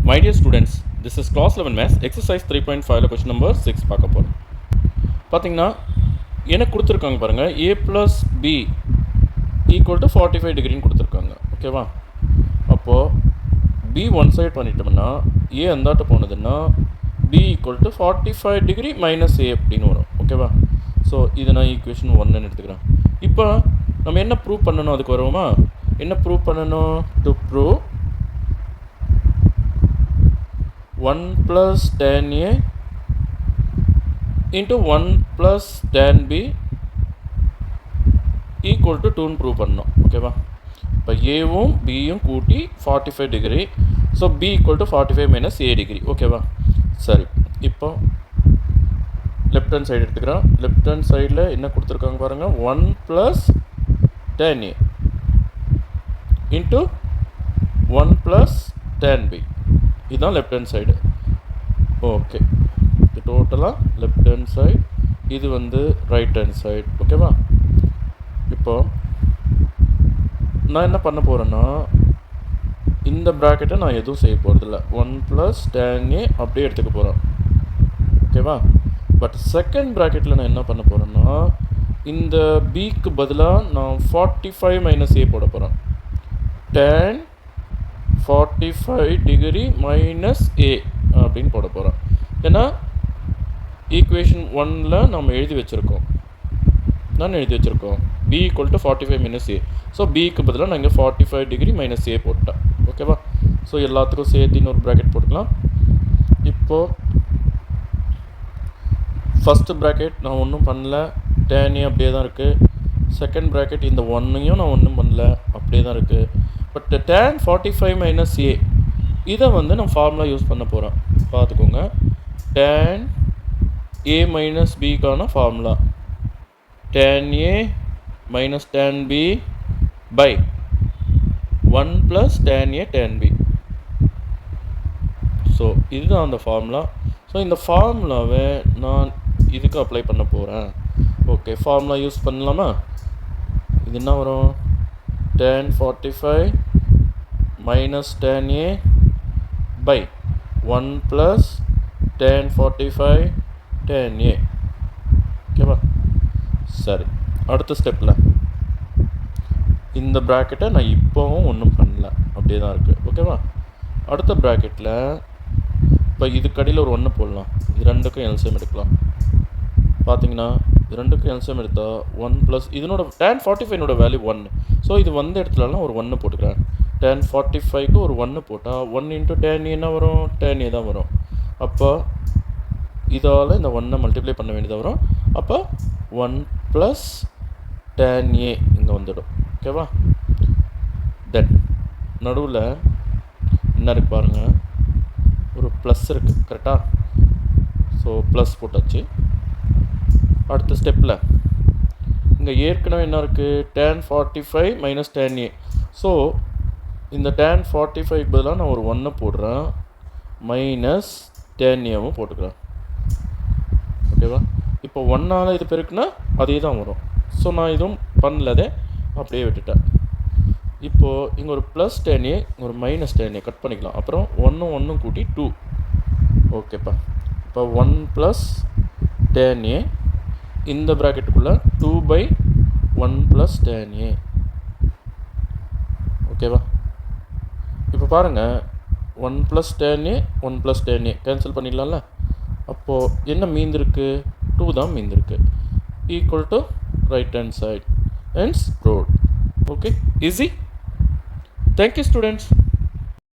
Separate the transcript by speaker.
Speaker 1: My dear students, this is class 11 maths exercise 3.5 question number 6 பார்க்க போறோம். பாத்தீங்கன்னா எனக்கு கொடுத்திருக்காங்க பாருங்க a plus b equal to 45 degree ன்னு கொடுத்திருக்காங்க. ஓகேவா? அப்போ b one side பண்ணிட்டோம்னா a அந்தாட்ட போனதுன்னா b equal to 45 degree minus a அப்படினு வரும். ஓகேவா? சோ இத நான் ஈக்குவேஷன் 1 ன்னு எடுத்துக்கிறேன். இப்போ நம்ம என்ன ப்ரூவ் பண்ணனும் அதுக்கு வருவோமா? என்ன ப்ரூவ் பண்ணனும்? to prove 1 plus tan A into 1 plus tan B equal to 2 ன்னு ப்ரூவ் பண்ணணும். ஓகேவா? இப்போ ஏவும் பியும் கூட்டி 45 degree. So b equal to 45 minus a degree. ஓகேவா? சரி, இப்போ லெஃப்ட் ஹேண்ட் சைடு எடுத்துக்கிறோம். லெஃப்ட் ஹேண்ட் சைடில் என்ன கொடுத்துருக்காங்க பாருங்கள், 1 plus tan A into 1 plus tan B. இதுதான் லெஃப்ட் ஹேண்ட் சைடு. ஓகே, இது டோட்டலாக லெஃப்ட் ஹேண்ட் சைடு, இது வந்து ரைட் ஹேண்ட் சைடு. ஓகேவா? இப்போ நான் என்ன பண்ண போகிறேன்னா, இந்த ப்ராக்கெட்டை நான் எதுவும் செய்ய போகிறதில்ல. 1 ப்ளஸ் tan A அப்படியே எடுத்துக்க போகிறேன். ஓகேவா? பட் செகண்ட் ப்ராக்கெட்டில் நான் என்ன பண்ண போகிறேன்னா, இந்த பிக்கு பதிலாக நான் 45 மைனஸ் a போட போகிறேன். tan 45 டிகிரி மைனஸ் a அப்படின்னு போட போகிறோம். ஏன்னா ஈக்குவேஷன் 1ல் நம்ம எழுதி வச்சுருக்கோம், b equal to 45 minus a. So பிக்கு பதிலாக நான் இங்கே 45 டிகிரி மைனஸ் a போட்டேன். ஓகேவா? ஸோ எல்லாத்துக்கும் சேர்த்து இன்னொரு ப்ராக்கெட் போட்டுக்கலாம். இப்போது ஃபஸ்ட்டு ப்ராக்கெட் நான் ஒன்றும் பண்ணல, tan A அப்படியே தான் இருக்குது. செகண்ட் ப்ராக்கெட் இந்த ஒன்றையும் நான் ஒன்றும் பண்ணல, அப்படியே தான் இருக்குது. பட் tan 45 மைனஸ் a இதை வந்து நான் ஃபார்முலா யூஸ் பண்ண போகிறேன். பார்த்துக்கோங்க, tan a மைனஸ் பிக்கான formula tan a minus tan b by 1 plus tan a tan b. So இதுதான் அந்த ஃபார்முலா. ஸோ இந்த ஃபார்முலாவை நான் இதுக்கு அப்ளை பண்ண போகிறேன். ஓகே, ஃபார்முலா யூஸ் பண்ணலாமா? இது என்ன வரும்? tan 45 minus tan A by 1 plus tan 45 tan A. ஓகேவா? சரி, அடுத்த ஸ்டெப்பில் இந்த ப்ராக்கெட்டை நான் இப்போவும் ஒன்றும் பண்ணல, அப்படியே தான் இருக்குது. ஓகேவா? அடுத்த ப்ராக்கெட்டில் இப்போ இதுக்கடியில் ஒரு 1 போடலாம். இது ரெண்டுக்கும் எல்சிஎம் எடுக்கலாம். பார்த்தீங்கன்னா இது ரெண்டுக்கும் எல்சிஎம் எடுத்தால் 1 ப்ளஸ் இதனோட tan 45 வேல்யூ 1. ஸோ இது வந்த இடத்துலலாம் ஒரு 1 போட்டுக்கிறேன். tan 45க்கு ஒரு 1 போட்டால் 1 இன்ட்டு tan A என்ன வரும்? tan A தான் வரும். அப்போ இதால் இந்த 1 மல்டிப்ளை பண்ண வேண்டியதாக வரும். அப்போ 1 ப்ளஸ் tan A இங்கே வந்துடும். ஓகேவா? தென் நடுவில் என்ன இருக்குது பாருங்கள், ஒரு ப்ளஸ் இருக்குது. கரெக்டாக? ஸோ ப்ளஸ் போட்டாச்சு. அடுத்த ஸ்டெப்பில் இங்கே ஏற்கனவே என்ன இருக்குது? tan 45 minus tan A. So இந்த tan 45 பதிலாக நான் ஒரு 1 போடுறேன், மைனஸ் tan Aவும் போட்டுக்கிறேன். ஓகேவா? இப்போ 1ஆல் இது பெருக்குன்னா அதே தான் வரும். ஸோ நான் இதுவும் பண்ணலதே, அப்படியே விட்டுட்டேன். இப்போது இங்கே ஒரு ப்ளஸ் tan A, ஒரு மைனஸ் tan A கட் பண்ணிக்கலாம். அப்புறம் 1 கூட்டி 2. ஓகேப்பா? இப்போ 1 ப்ளஸ் tan A இந்த ப்ராக்கெட்டுக்குள்ளே 2 பை 1 ப்ளஸ் tan A. ஓகேவா? இப்போ பாருங்கள், 1 plus tan A 1 plus tan A cancel பண்ணிடலாம்ல. அப்போது என்ன மீந்திருக்கு? 2 தான் மீந்திருக்கு. Equal to right hand side. Hence proved. Okay, easy. Thank you students.